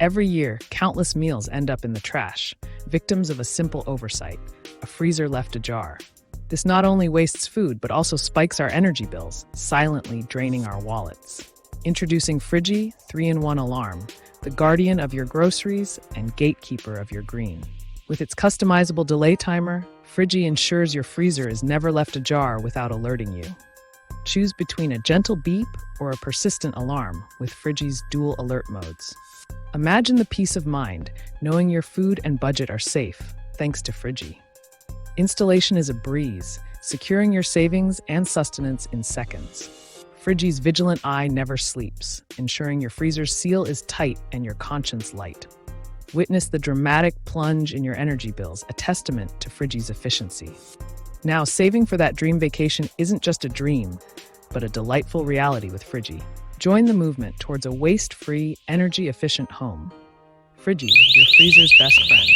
Every year, countless meals end up in the trash, victims of a simple oversight, a freezer left ajar. This not only wastes food, but also spikes our energy bills, silently draining our wallets. Introducing Fridggi 3-in-1 Alarm, the guardian of your groceries and gatekeeper of your green. With its customizable delay timer, Fridggi ensures your freezer is never left ajar without alerting you. Choose between a gentle beep or a persistent alarm with Fridggi's dual alert modes. Imagine the peace of mind knowing your food and budget are safe thanks to Fridggi. Installation is a breeze, securing your savings and sustenance in seconds. Fridggi's vigilant eye never sleeps, ensuring your freezer's seal is tight and your conscience light. Witness the dramatic plunge in your energy bills, a testament to Fridggi's efficiency. Now, saving for that dream vacation isn't just a dream, but a delightful reality with Fridggi. Join the movement towards a waste-free, energy-efficient home. Fridggi, your freezer's best friend.